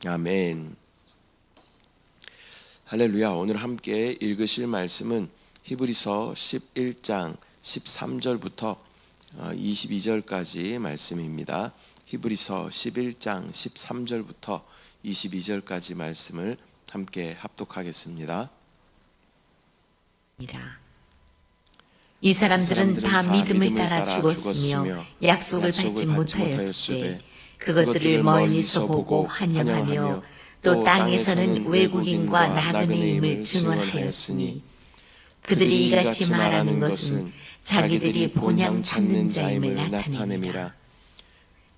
아멘. 할렐루야. 오늘 함께 읽으실 말씀은 히브리서 11장 13절부터 22절까지 말씀입니다. 히브리서 11장 13절부터 22절까지 말씀을 함께 합독하겠습니다. 이 사람들은 다 믿음을 따라 죽었으며 약속을 받지 못하였으되 그것들을 멀리서 보고 환영하며 또 땅에서는 외국인과 나그네임을 증언하였으니 그들이 이같이 말하는 것은 자기들이 본향 찾는 자임을 나타냄이라.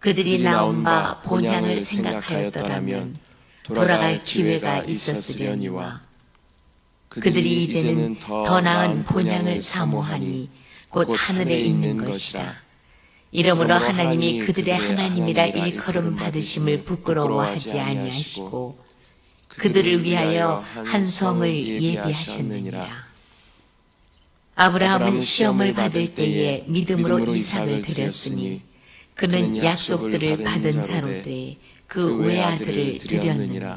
그들이 나온 바 본향을 생각하였더라면 돌아갈 기회가 있었으려니와 그들이 이제는 더 나은 본향을 사모하니 곧 하늘에 있는 것이라. 이러므로 하나님이 그들의 하나님이라 일컬음 받으심을 부끄러워하지 아니하시고 그들을 위하여 한 성을 예비하셨느니라. 아브라함은 시험을 받을 때에 믿음으로 이삭을 드렸으니 그는 약속들을 받은 자로 돼 그 외아들을 드렸느니라.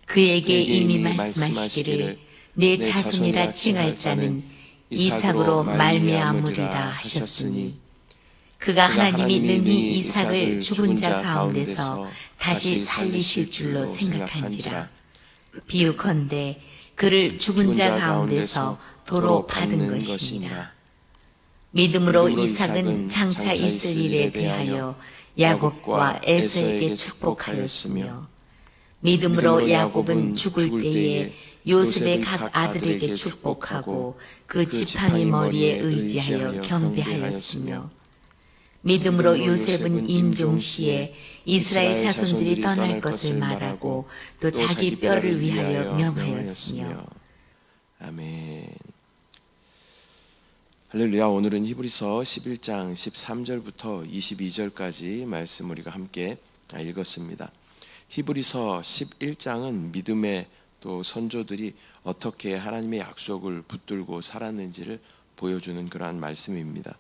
그에게 이미 말씀하시기를 내 자손이라 칭할 자는 이삭으로 말미암으리라 하셨으니 그가 하나님이 능히 이삭을 죽은 자 가운데서 다시 살리실 줄로 생각한지라. 비유컨대 그를 죽은 자 가운데서 도로 받은 것이니라. 믿음으로 이삭은 장차 있을 일에 대하여 야곱과 에서에게 축복하였으며 믿음으로 야곱은 죽을 때에 요셉의 각 아들에게 축복하고 그 지팡이 머리에 의지하여 경배하였으며 믿음으로 요셉은 임종시에 이스라엘 자손들이 떠날 것을 말하고 또 자기 뼈를 위하여 명하였으며. 아멘. 할렐루야. 오늘은 히브리서 11장 13절부터 22절까지 말씀 우리가 함께 읽었습니다. 히브리서 11장은 믿음의 또 선조들이 어떻게 하나님의 약속을 붙들고 살았는지를 보여주는 그러한 말씀입니다.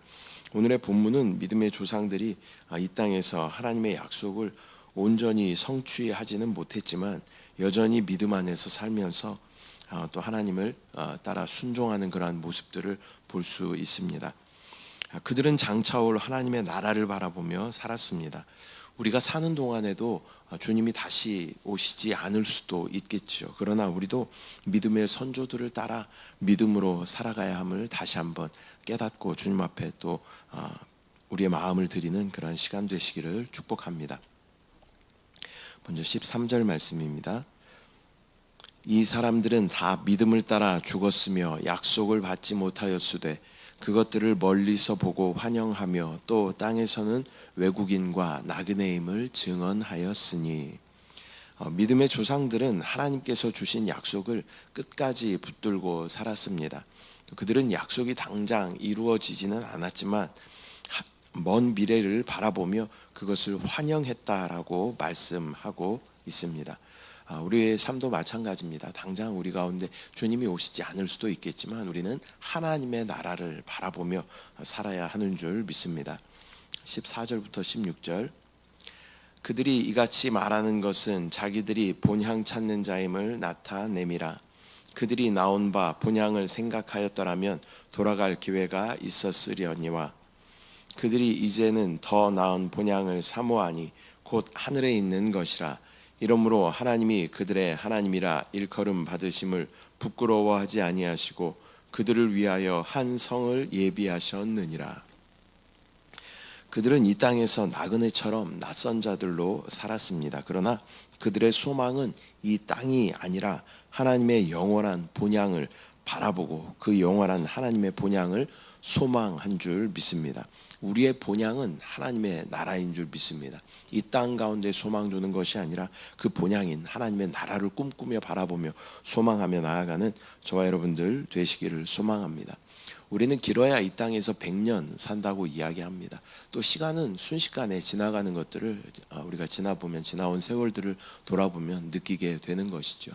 오늘의 본문은 믿음의 조상들이 이 땅에서 하나님의 약속을 온전히 성취하지는 못했지만 여전히 믿음 안에서 살면서 또 하나님을 따라 순종하는 그러한 모습들을 볼 수 있습니다. 그들은 장차올 하나님의 나라를 바라보며 살았습니다. 우리가 사는 동안에도 주님이 다시 오시지 않을 수도 있겠죠. 그러나 우리도 믿음의 선조들을 따라 믿음으로 살아가야 함을 다시 한번 깨닫고 주님 앞에 또 우리의 마음을 드리는 그런 시간 되시기를 축복합니다. 먼저 13절 말씀입니다. 이 사람들은 다 믿음을 따라 죽었으며 약속을 받지 못하였으되 그것들을 멀리서 보고 환영하며 또 땅에서는 외국인과 나그네임을 증언하였으니. 믿음의 조상들은 하나님께서 주신 약속을 끝까지 붙들고 살았습니다. 그들은 약속이 당장 이루어지지는 않았지만 먼 미래를 바라보며 그것을 환영했다라고 말씀하고 있습니다. 우리의 삶도 마찬가지입니다. 당장 우리 가운데 주님이 오시지 않을 수도 있겠지만 우리는 하나님의 나라를 바라보며 살아야 하는 줄 믿습니다. 14절부터 16절. 그들이 이같이 말하는 것은 자기들이 본향 찾는 자임을 나타냄이라. 그들이 나온 바 본향을 생각하였더라면 돌아갈 기회가 있었으려니와 그들이 이제는 더 나은 본향을 사모하니 곧 하늘에 있는 것이라. 이러므로 하나님이 그들의 하나님이라 일컬음 받으심을 부끄러워하지 아니하시고 그들을 위하여 한 성을 예비하셨느니라. 그들은 이 땅에서 나그네처럼 낯선 자들로 살았습니다. 그러나 그들의 소망은 이 땅이 아니라 하나님의 영원한 본향을 바라보고 그 영원한 하나님의 본향을 소망한 줄 믿습니다. 우리의 본향은 하나님의 나라인 줄 믿습니다. 이 땅 가운데 소망 두는 것이 아니라 그 본향인 하나님의 나라를 꿈꾸며 바라보며 소망하며 나아가는 저와 여러분들 되시기를 소망합니다. 우리는 길어야 이 땅에서 100년 산다고 이야기합니다. 또 시간은 순식간에 지나가는 것들을 우리가 지나온 세월들을 돌아보면 느끼게 되는 것이죠.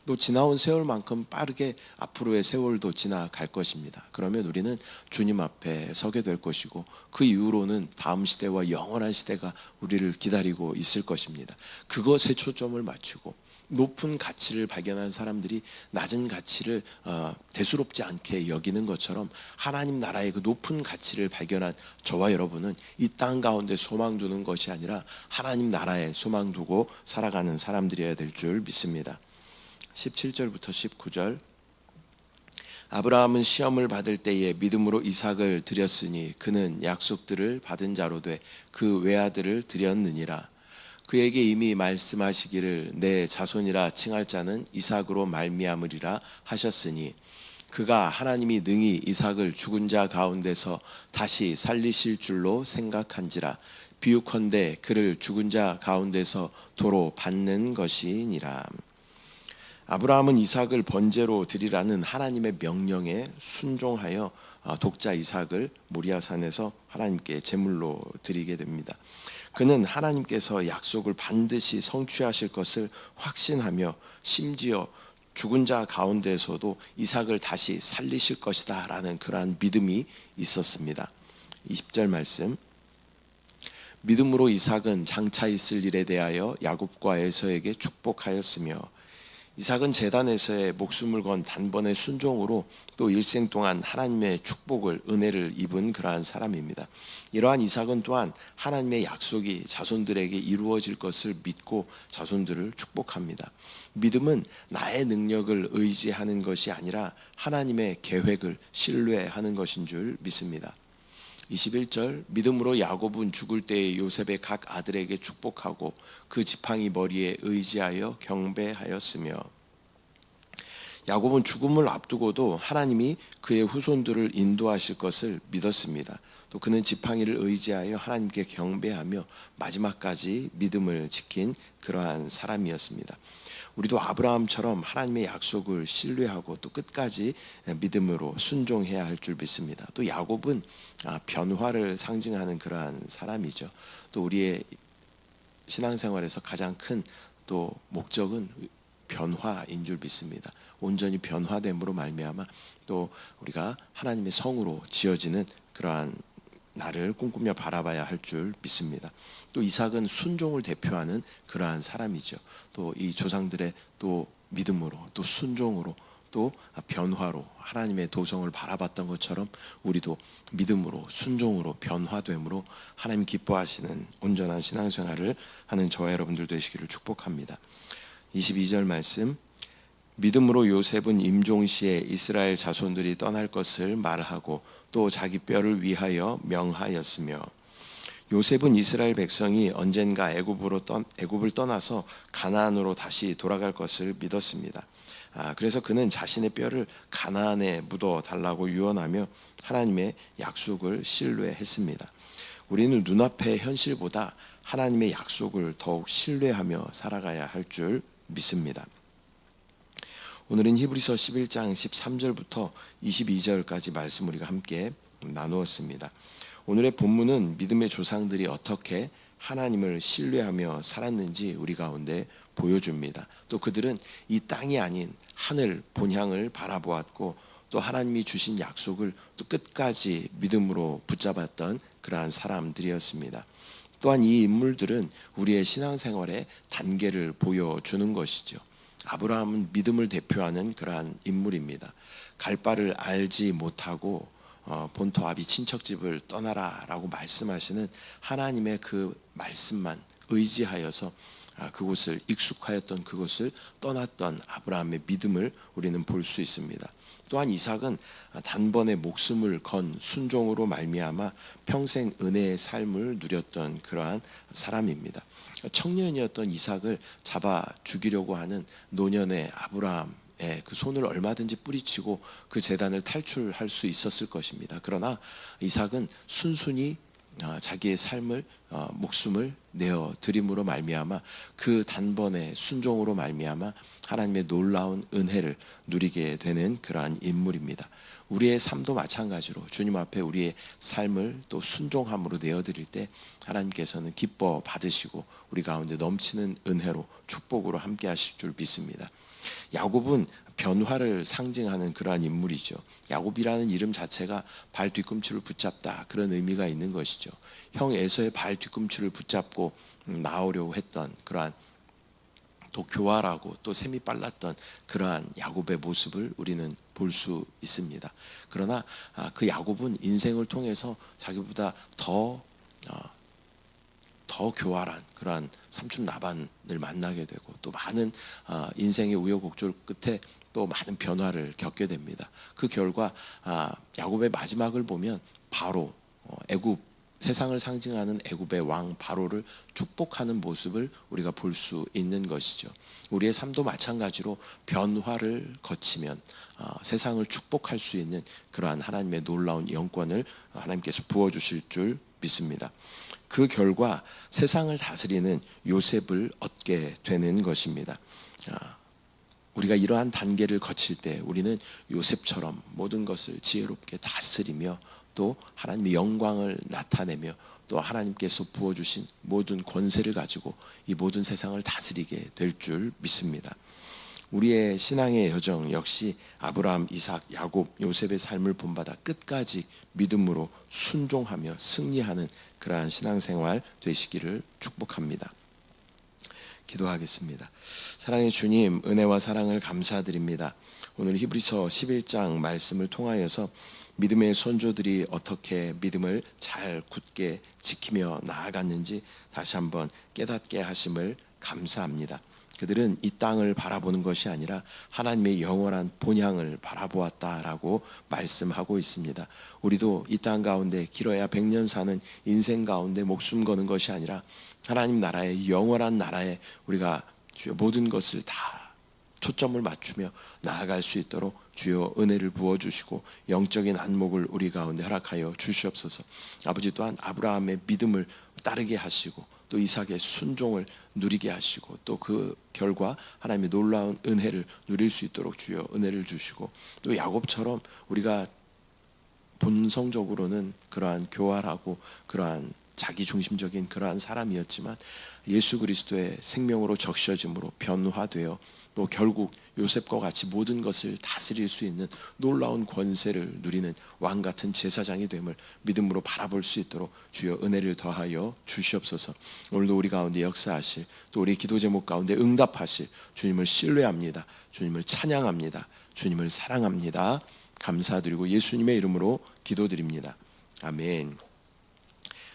또 지나온 세월만큼 빠르게 앞으로의 세월도 지나갈 것입니다. 그러면 우리는 주님 앞에 서게 될 것이고 그 이후로는 다음 시대와 영원한 시대가 우리를 기다리고 있을 것입니다. 그것에 초점을 맞추고 높은 가치를 발견한 사람들이 낮은 가치를 대수롭지 않게 여기는 것처럼 하나님 나라의 그 높은 가치를 발견한 저와 여러분은 이 땅 가운데 소망 두는 것이 아니라 하나님 나라에 소망 두고 살아가는 사람들이어야 될 줄 믿습니다. 17절부터 19절 아브라함은 시험을 받을 때에 믿음으로 이삭을 드렸으니 그는 약속들을 받은 자로 돼 그 외아들을 드렸느니라. 그에게 이미 말씀하시기를 내 자손이라 칭할 자는 이삭으로 말미암으리라 하셨으니 그가 하나님이 능히 이삭을 죽은 자 가운데서 다시 살리실 줄로 생각한지라. 비유컨대 그를 죽은 자 가운데서 도로 받는 것이니라. 아브라함은 이삭을 번제로 드리라는 하나님의 명령에 순종하여 독자 이삭을 모리아산에서 하나님께 제물로 드리게 됩니다. 그는 하나님께서 약속을 반드시 성취하실 것을 확신하며 심지어 죽은 자 가운데서도 이삭을 다시 살리실 것이다 라는 그러한 믿음이 있었습니다. 20절 말씀 믿음으로 이삭은 장차 있을 일에 대하여 야곱과 에서에게 축복하였으며 이삭은 제단에서의 목숨을 건 단번의 순종으로 또 일생 동안 하나님의 축복을 은혜를 입은 그러한 사람입니다. 이러한 이삭은 또한 하나님의 약속이 자손들에게 이루어질 것을 믿고 자손들을 축복합니다. 믿음은 나의 능력을 의지하는 것이 아니라 하나님의 계획을 신뢰하는 것인 줄 믿습니다. 21절 믿음으로 야곱은 죽을 때에 요셉의 각 아들에게 축복하고 그 지팡이 머리에 의지하여 경배하였으며 야곱은 죽음을 앞두고도 하나님이 그의 후손들을 인도하실 것을 믿었습니다. 또 그는 지팡이를 의지하여 하나님께 경배하며 마지막까지 믿음을 지킨 그러한 사람이었습니다. 우리도 아브라함처럼 하나님의 약속을 신뢰하고 또 끝까지 믿음으로 순종해야 할 줄 믿습니다. 또 야곱은 변화를 상징하는 그러한 사람이죠. 또 우리의 신앙생활에서 가장 큰 또 목적은 변화인 줄 믿습니다. 온전히 변화됨으로 말미암아 또 우리가 하나님의 성으로 지어지는 그러한 나를 꿈꾸며 바라봐야 할 줄 믿습니다. 또 이삭은 순종을 대표하는 그러한 사람이죠. 또 이 조상들의 또 믿음으로 또 순종으로 또 변화로 하나님의 도성을 바라봤던 것처럼 우리도 믿음으로 순종으로 변화됨으로 하나님 기뻐하시는 온전한 신앙생활을 하는 저와 여러분들 되시기를 축복합니다. 22절 말씀 믿음으로 요셉은 임종시에 이스라엘 자손들이 떠날 것을 말하고 또 자기 뼈를 위하여 명하였으며 요셉은 이스라엘 백성이 언젠가 애굽을 떠나서 가나안으로 다시 돌아갈 것을 믿었습니다. 그래서 그는 자신의 뼈를 가나안에 묻어 달라고 유언하며 하나님의 약속을 신뢰했습니다. 우리는 눈앞의 현실보다 하나님의 약속을 더욱 신뢰하며 살아가야 할 줄 믿습니다. 오늘은 히브리서 11장 13절부터 22절까지 말씀 우리가 함께 나누었습니다. 오늘의 본문은 믿음의 조상들이 어떻게 하나님을 신뢰하며 살았는지 우리 가운데 보여줍니다. 또 그들은 이 땅이 아닌 하늘 본향을 바라보았고 또 하나님이 주신 약속을 또 끝까지 믿음으로 붙잡았던 그러한 사람들이었습니다. 또한 이 인물들은 우리의 신앙생활의 단계를 보여주는 것이죠. 아브라함은 믿음을 대표하는 그러한 인물입니다. 갈 바를 알지 못하고 본토 아비 친척집을 떠나라라고 말씀하시는 하나님의 그 말씀만 의지하여서 그곳을 익숙하였던 그곳을 떠났던 아브라함의 믿음을 우리는 볼 수 있습니다. 또한 이삭은 단번에 목숨을 건 순종으로 말미암아 평생 은혜의 삶을 누렸던 그러한 사람입니다. 청년이었던 이삭을 잡아 죽이려고 하는 노년의 아브라함의 그 손을 얼마든지 뿌리치고 그 제단을 탈출할 수 있었을 것입니다. 그러나 이삭은 순순히 자기의 삶을 목숨을 내어 드림으로 말미암아 그 단번에 순종으로 말미암아 하나님의 놀라운 은혜를 누리게 되는 그러한 인물입니다. 우리의 삶도 마찬가지로 주님 앞에 우리의 삶을 또 순종함으로 내어드릴 때 하나님께서는 기뻐 받으시고 우리 가운데 넘치는 은혜로 축복으로 함께 하실 줄 믿습니다. 야곱은 변화를 상징하는 그러한 인물이죠. 야곱이라는 이름 자체가 발 뒤꿈치를 붙잡다, 그런 의미가 있는 것이죠. 형 에서의 발 뒤꿈치를 붙잡고 나오려고 했던 그러한, 또 교활하고 또 셈이 빨랐던 그러한 야곱의 모습을 우리는 볼 수 있습니다. 그러나 그 야곱은 인생을 통해서 자기보다 더 교활한 그러한 삼촌 라반을 만나게 되고, 또 많은 인생의 우여곡절 끝에 또 많은 변화를 겪게 됩니다. 그 결과 야곱의 마지막을 보면 바로 애굽, 세상을 상징하는 애굽의 왕 바로를 축복하는 모습을 우리가 볼 수 있는 것이죠. 우리의 삶도 마찬가지로 변화를 거치면 세상을 축복할 수 있는 그러한 하나님의 놀라운 영권을 하나님께서 부어주실 줄 믿습니다. 그 결과 세상을 다스리는 요셉을 얻게 되는 것입니다. 우리가 이러한 단계를 거칠 때 우리는 요셉처럼 모든 것을 지혜롭게 다스리며 또 하나님의 영광을 나타내며 또 하나님께서 부어주신 모든 권세를 가지고 이 모든 세상을 다스리게 될 줄 믿습니다. 우리의 신앙의 여정 역시 아브라함, 이삭, 야곱, 요셉의 삶을 본받아 끝까지 믿음으로 순종하며 승리하는 그러한 신앙생활 되시기를 축복합니다. 기도하겠습니다. 사랑의 주님, 은혜와 사랑을 감사드립니다. 오늘 히브리서 11장 말씀을 통하여서 믿음의 선조들이 어떻게 믿음을 잘 굳게 지키며 나아갔는지 다시 한번 깨닫게 하심을 감사합니다. 그들은 이 땅을 바라보는 것이 아니라 하나님의 영원한 본향을 바라보았다라고 말씀하고 있습니다. 우리도 이 땅 가운데 길어야 100년 사는 인생 가운데 목숨 거는 것이 아니라 하나님 나라의 영원한 나라에 우리가 주여 모든 것을 다 초점을 맞추며 나아갈 수 있도록 주여 은혜를 부어주시고 영적인 안목을 우리 가운데 허락하여 주시옵소서. 아버지 또한 아브라함의 믿음을 따르게 하시고 또 이삭의 순종을 누리게 하시고 또 그 결과 하나님의 놀라운 은혜를 누릴 수 있도록 주여 은혜를 주시고, 또 야곱처럼 우리가 본성적으로는 그러한 교활하고 그러한 자기중심적인 그러한 사람이었지만 예수 그리스도의 생명으로 적셔짐으로 변화되어 또 결국 요셉과 같이 모든 것을 다스릴 수 있는 놀라운 권세를 누리는 왕같은 제사장이 됨을 믿음으로 바라볼 수 있도록 주여 은혜를 더하여 주시옵소서. 오늘도 우리 가운데 역사하실, 또 우리 기도 제목 가운데 응답하실 주님을 신뢰합니다. 주님을 찬양합니다. 주님을 사랑합니다. 감사드리고 예수님의 이름으로 기도드립니다. 아멘.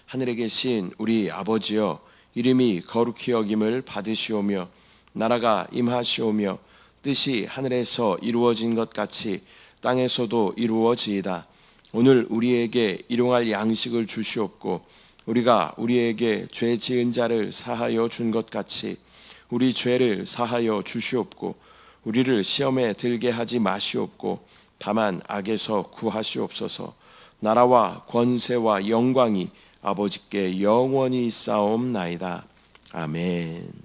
하늘에 계신 우리 아버지여, 이름이 거룩히 여김을 받으시오며 나라가 임하시오며 뜻이 하늘에서 이루어진 것 같이 땅에서도 이루어지이다. 오늘 우리에게 일용할 양식을 주시옵고 우리가 우리에게 죄 지은 자를 사하여 준 것 같이 우리 죄를 사하여 주시옵고 우리를 시험에 들게 하지 마시옵고 다만 악에서 구하시옵소서. 나라와 권세와 영광이 아버지께 영원히 있사옵나이다. 아멘.